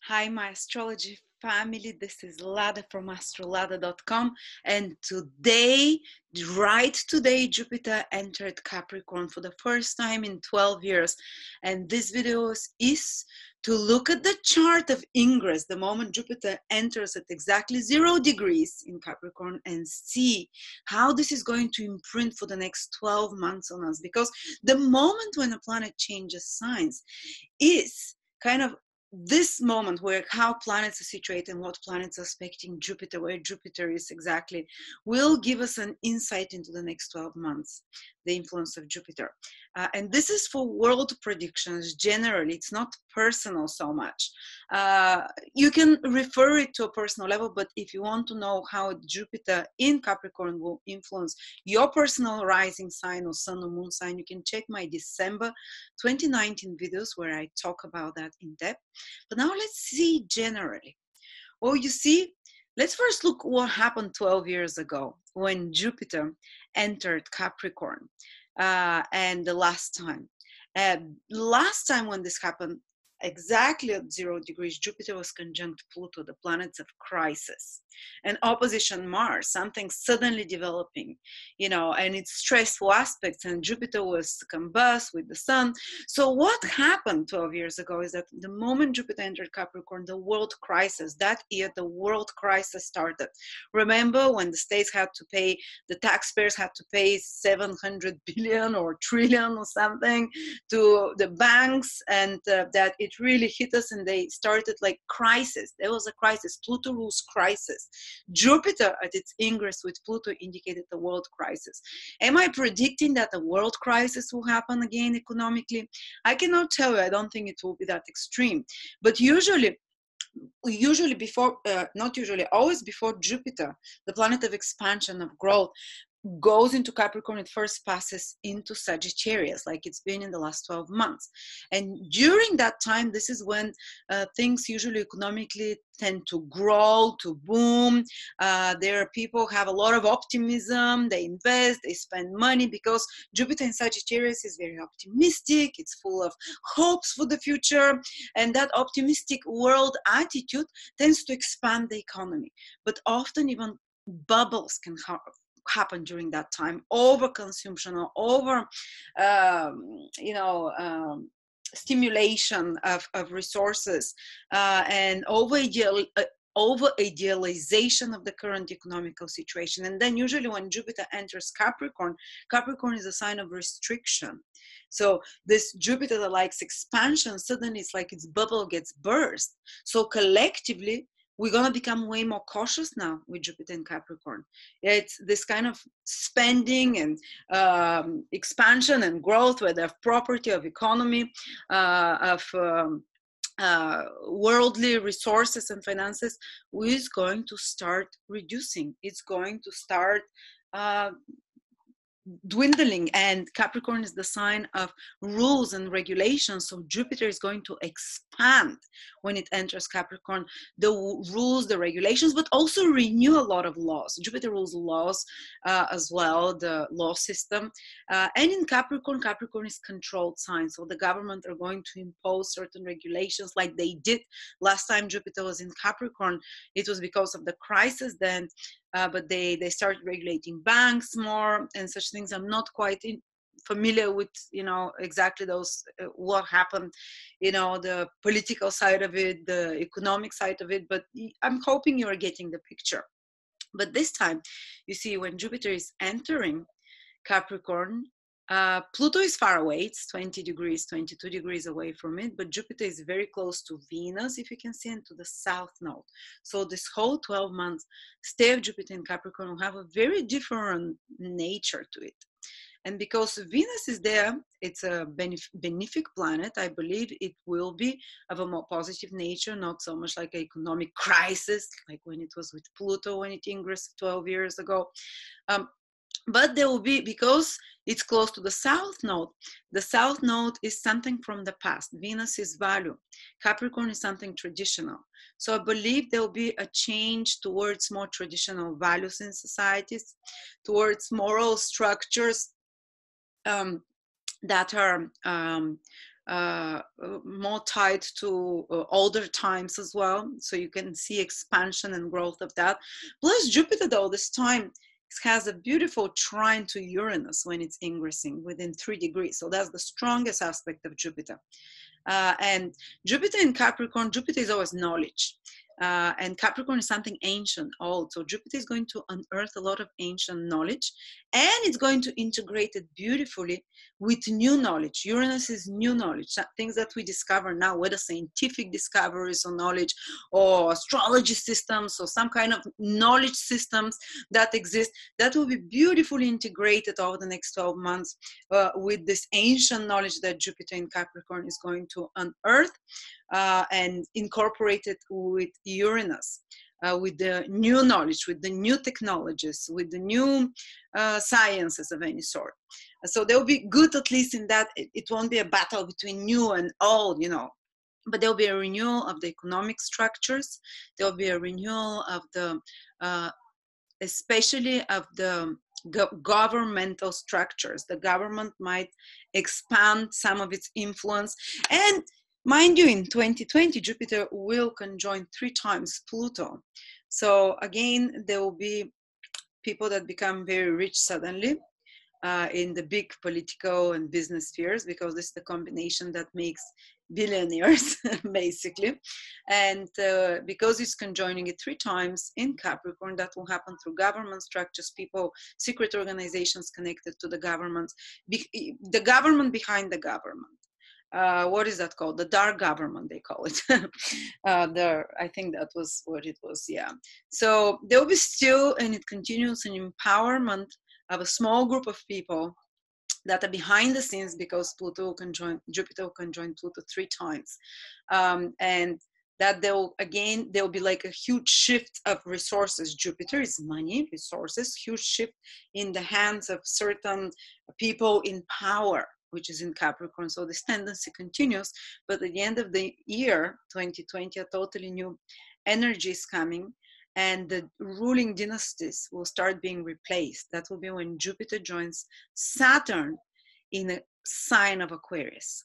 Hi, my astrology family. This is Lada from astrolada.com. And today, right today, Jupiter entered Capricorn for the first time in 12 years. And this video is to look at the chart of ingress, the moment Jupiter enters at exactly 0 degrees in Capricorn, and see how this is going to imprint for the next 12 months on us. Because the moment when a planet changes signs is kind of this moment where how planets are situated and what planets are aspecting Jupiter, where Jupiter is exactly, will give us an insight into the next 12 months, the influence of Jupiter. And this is for world predictions generally, it's not personal so much. You can refer it to a personal level, but if you want to know how Jupiter in Capricorn will influence your personal rising sign or sun or moon sign, you can check my December 2019 videos where I talk about that in depth. But now let's see generally. Well, you see, let's first look what happened 12 years ago when Jupiter entered Capricorn and the last time. Last time when this happened, exactly at 0 degrees, Jupiter was conjunct Pluto, the planets of crisis, and opposition Mars, something suddenly developing, and its stressful aspects, and Jupiter was combust with the sun. So what happened 12 years ago is that the moment Jupiter entered Capricorn, the world crisis, that year, the world crisis started. Remember when the states had to pay, the taxpayers had to pay 700 billion or trillion or something to the banks, and that it really hit us, and they started like crisis. There was a crisis. Pluto rules crisis. Jupiter at its ingress with Pluto indicated the world crisis. Am I predicting that a world crisis will happen again economically? I cannot tell you. I don't think it will be that extreme. But usually before, not usually, always before Jupiter, the planet of expansion, of growth, goes into Capricorn, it first passes into Sagittarius, like it's been in the last 12 months. And during that time, this is when things usually economically tend to grow, to boom. There are people have a lot of optimism, they invest, they spend money, because Jupiter in Sagittarius is very optimistic, it's full of hopes for the future, and that optimistic world attitude tends to expand the economy. But often even bubbles can happen during that time, overconsumption or over stimulation of resources, and over idealization of the current economical situation. And then usually when Jupiter enters Capricorn, Capricorn is a sign of restriction. So this Jupiter that likes expansion, suddenly it's like its bubble gets burst. So collectively, we're going to become way more cautious now with Jupiter in Capricorn. It's this kind of spending and expansion and growth, whether of property, of economy, of worldly resources and finances, is going to start reducing. It's going to start dwindling. And Capricorn is the sign of rules and regulations, so Jupiter is going to expand when it enters Capricorn, the rules, the regulations, but also renew a lot of laws. Jupiter rules laws as well, the law system, and in Capricorn is controlled sign, so the government are going to impose certain regulations like they did last time Jupiter was in Capricorn. It was because of the crisis then, but they started regulating banks more and such things. I'm not quite familiar with exactly those what happened, the political side of it, the economic side of it, but I'm hoping you're getting the picture. But this time, you see, when Jupiter is entering Capricorn, Pluto is far away, it's 20 degrees, 22 degrees away from it, but Jupiter is very close to Venus, if you can see, and to the south node. So this whole 12 months stay of Jupiter in Capricorn will have a very different nature to it. And because Venus is there, it's a benefic planet. I believe it will be of a more positive nature, not so much like an economic crisis, like when it was with Pluto, when it ingressed 12 years ago. But there will be, because it's close to the south node. The south node is something from the past. Venus is value. Capricorn is something traditional. So I believe there will be a change towards more traditional values in societies, towards moral structures that are more tied to older times as well. So you can see expansion and growth of that. Plus Jupiter, though, this time has a beautiful trine to Uranus when it's ingressing within 3 degrees. So that's the strongest aspect of Jupiter. And Jupiter in Capricorn, Jupiter is always knowledge. And Capricorn is something ancient, old. So Jupiter is going to unearth a lot of ancient knowledge, and it's going to integrate it beautifully with new knowledge. Uranus is new knowledge, things that we discover now, whether scientific discoveries or knowledge, or astrology systems, or some kind of knowledge systems that exist, that will be beautifully integrated over the next 12 months with this ancient knowledge that Jupiter in Capricorn is going to unearth. And incorporated with Uranus, with the new knowledge, with the new technologies, with the new sciences of any sort. So they'll be good, at least in that it won't be a battle between new and old, you know, but there'll be a renewal of the economic structures. There'll be a renewal of the, especially of the governmental structures. The government might expand some of its influence. And mind you, in 2020, Jupiter will conjoin 3 times Pluto. So again, there will be people that become very rich suddenly in the big political and business spheres, because this is the combination that makes billionaires, basically. And because it's conjoining it 3 times in Capricorn, that will happen through government structures, people, secret organizations connected to the government, the government behind the government. What is that called? The dark government, they call it. I think that was what it was, yeah. So there will be still, and it continues, an empowerment of a small group of people that are behind the scenes, because Jupiter will conjoin Pluto 3 times. And that there'll be like a huge shift of resources. Jupiter is money, resources, huge shift in the hands of certain people in power, which is in Capricorn. So this tendency continues, but at the end of the year, 2020, a totally new energy is coming, and the ruling dynasties will start being replaced. That will be when Jupiter joins Saturn in a sign of Aquarius.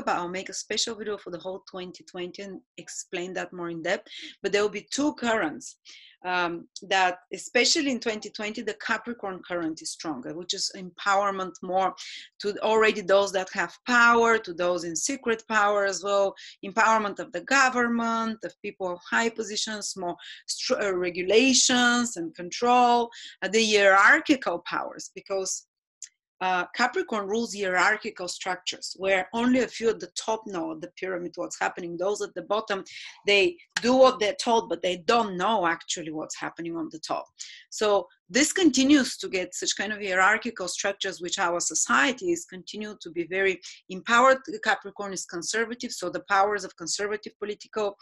I'll make a special video for the whole 2020 and explain that more in depth, but there will be 2 currents that, especially in 2020, the Capricorn current is stronger, which is empowerment more to already those that have power, to those in secret power as well, empowerment of the government, of people of high positions, more regulations and control, the hierarchical powers, because Capricorn rules hierarchical structures where only a few at the top know the pyramid what's happening. Those at the bottom, they do what they're told, but they don't know actually what's happening on the top. So this continues to get such kind of hierarchical structures, which our societies continue to be very empowered. Capricorn is conservative, so the powers of conservative political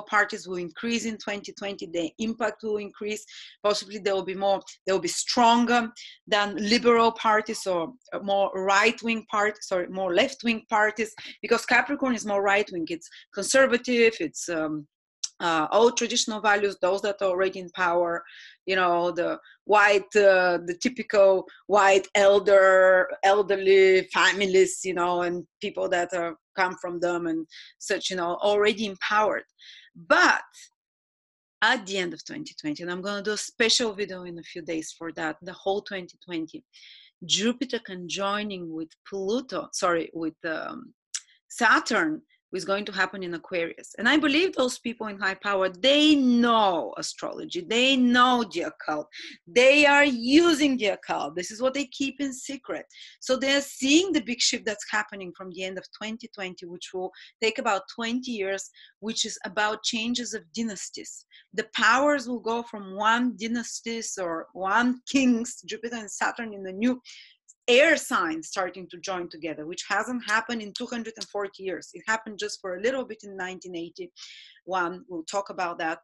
parties will increase in 2020. The impact will increase. Possibly they will be stronger than liberal parties, or more right-wing parties, or more left-wing parties, because Capricorn is more right-wing. It's conservative, it's old traditional values, those that are already in power, you know, the white, the typical white elderly families, you know, and people that come from them and such, you know, already empowered. But at the end of 2020, and I'm going to do a special video in a few days for that, the whole 2020, Jupiter conjoining with Saturn is going to happen in Aquarius. And I believe those people in high power, they know astrology, they know the occult, they are using the occult. This is what they keep in secret. So they're seeing the big shift that's happening from the end of 2020, which will take about 20 years, which is about changes of dynasties. The powers will go from one dynasties or one kings, Jupiter and Saturn in the new air signs starting to join together, which hasn't happened in 240 years. It happened just for a little bit in 1981. We'll talk about that.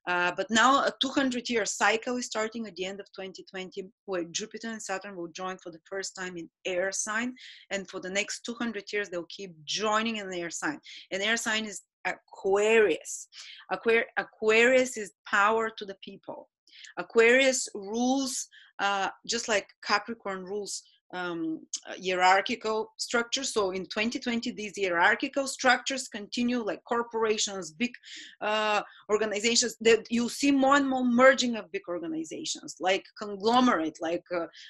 But now a 200-year cycle is starting at the end of 2020, where Jupiter and Saturn will join for the first time in air sign. And for the next 200 years, they'll keep joining in the air sign. And air sign is Aquarius. Aquarius is power to the people. Aquarius rules, just like Capricorn rules hierarchical structures. So in 2020, these hierarchical structures continue, like corporations, big organizations, that you see more and more merging of big organizations, like conglomerate, like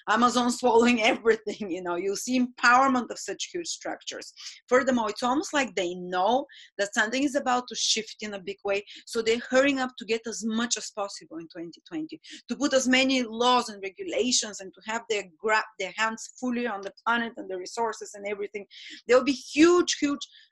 Amazon swallowing everything. You see empowerment of such huge structures. Furthermore, it's almost like they know that something is about to shift in a big way, so they're hurrying up to get as much as possible in 2020, to put as many laws and regulations, and to have grab their hands fully on the planet and the resources and everything. There'll be huge,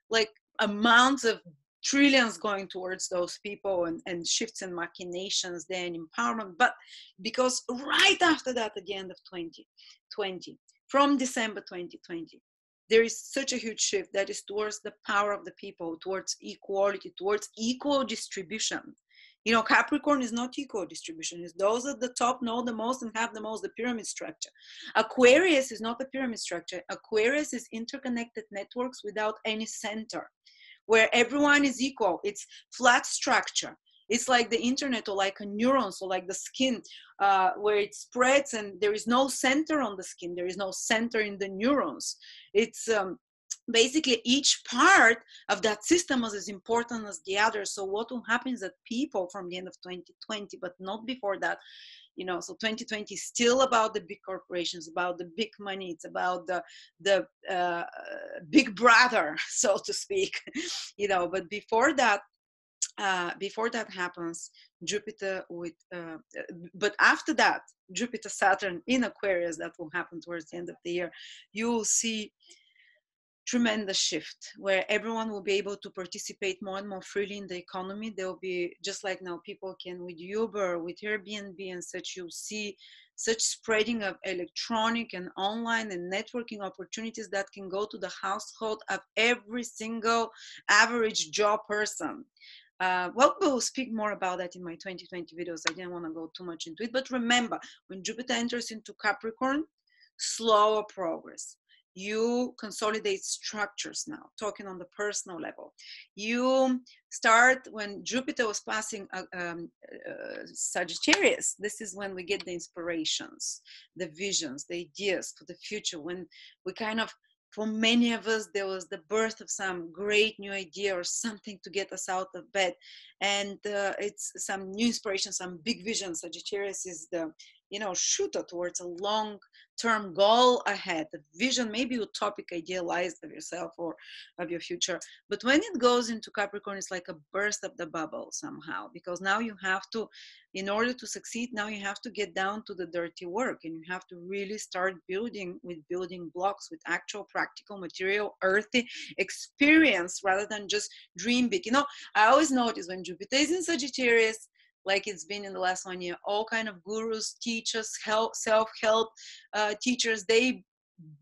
like amounts of trillions going towards those people, and shifts and machinations there and empowerment. But because right after that, at the end of 2020, from December 2020, there is such a huge shift that is towards the power of the people, towards equality, towards equal distribution. Capricorn is not equal distribution. It's those at the top know the most and have the most, the pyramid structure. Aquarius is not a pyramid structure. Aquarius is interconnected networks without any center, where everyone is equal. It's flat structure. It's like the internet, or like a neuron, so like the skin, where it spreads and there is no center on the skin. There is no center in the neurons. It's basically each part of that system is as important as the other. So what will happen is that people from the end of 2020, but not before that, so 2020 is still about the big corporations, about the big money. It's about the big brother, so to speak. But before that happens, Jupiter but after that, Jupiter Saturn in Aquarius, that will happen towards the end of the year, you will see tremendous shift where everyone will be able to participate more and more freely in the economy. There will be, just like now people can with Uber, with Airbnb and such, you'll see such spreading of electronic and online and networking opportunities that can go to the household of every single average job person. We'll speak more about that in my 2020 videos. I didn't want to go too much into it, but remember, when Jupiter enters into Capricorn, slower progress. You consolidate structures now, talking on the personal level. You start, when Jupiter was passing Sagittarius, this is when we get the inspirations, the visions, the ideas for the future, when we kind of, for many of us, there was the birth of some great new idea or something to get us out of bed. And it's some new inspiration, some big vision. Sagittarius is the, shooter towards a long-term goal ahead, a vision, maybe utopic, idealized of yourself or of your future. But when it goes into Capricorn, it's like a burst of the bubble somehow, because now you have to, in order to succeed, now you have to get down to the dirty work, and you have to really start building with building blocks, with actual practical material, earthy experience, rather than just dream big. I always notice when Jupiter is in Sagittarius, like it's been in the last 1 year, all kind of gurus, teachers, self-help teachers, they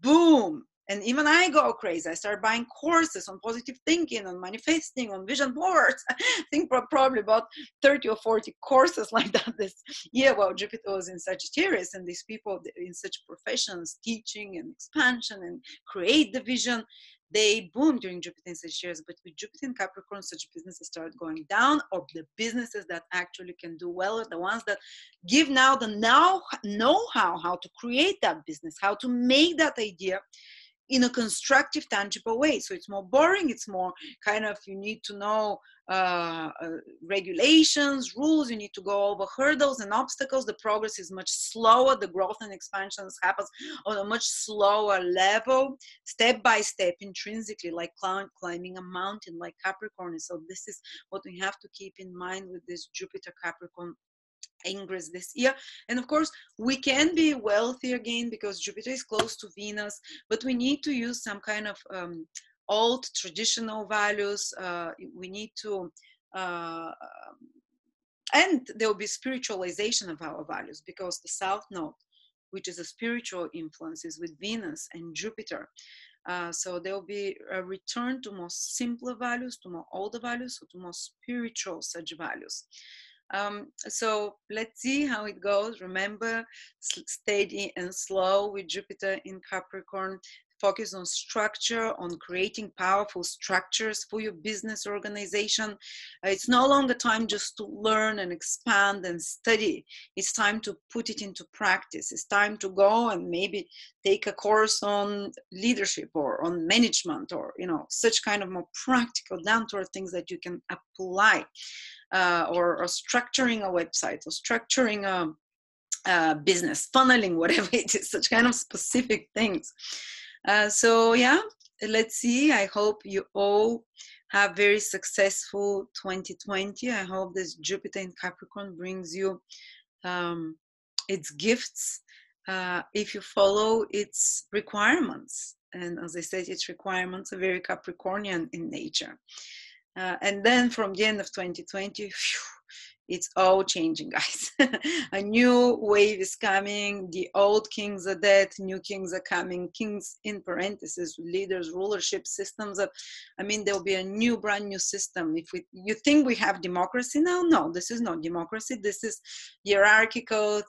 boom. And even I go crazy. I start buying courses on positive thinking, on manifesting, on vision boards. I think probably about 30 or 40 courses like that this year. Well, Jupiter was in Sagittarius, and these people in such professions, teaching and expansion and create the vision, they boom during Jupiter in Sagittarius. But with Jupiter in Capricorn, such businesses start going down, or the businesses that actually can do well are the ones that give now the know-how, how to create that business, how to make that idea in a constructive, tangible way. So it's more boring. It's more kind of, you need to know regulations, rules. You need to go over hurdles and obstacles. The progress is much slower. The growth and expansions happens on a much slower level, step by step, intrinsically, like climbing a mountain, like Capricorn. So this is what we have to keep in mind with this Jupiter Capricorn ingress this year. And of course, we can be wealthy again because Jupiter is close to Venus, but we need to use some kind of old traditional values. We need to and there will be spiritualization of our values, because the South Node, which is a spiritual influence, is with Venus and Jupiter. So there will be a return to more simpler values, to more older values, so to more spiritual such values. So let's see how it goes. Remember, steady and slow with Jupiter in Capricorn. focus on structure, on creating powerful structures for your business organization. It's no longer time just to learn and expand and study. It's time to put it into practice. It's time to go and maybe take a course on leadership or on management, or such kind of more practical, down-to-earth things that you can apply, or structuring a website, or structuring a business, funneling, whatever it is, such kind of specific things. So yeah, let's see. I hope you all have very successful 2020. I hope this Jupiter in Capricorn brings you its gifts, if you follow its requirements. And as I said, its requirements are very Capricornian in nature. And then from the end of 2020, it's all changing, guys. A new wave is coming. The old kings are dead. New kings are coming. Kings in parentheses, leaders, rulership, systems. There'll be a new, brand new system. If you think we have democracy now, no, this is not democracy. This is hierarchical,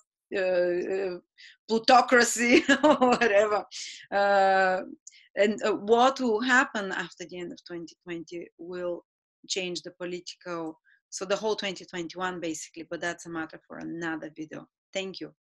plutocracy, whatever. And what will happen after the end of 2020 will change the political, so the whole 2021 basically, but that's a matter for another video. Thank you.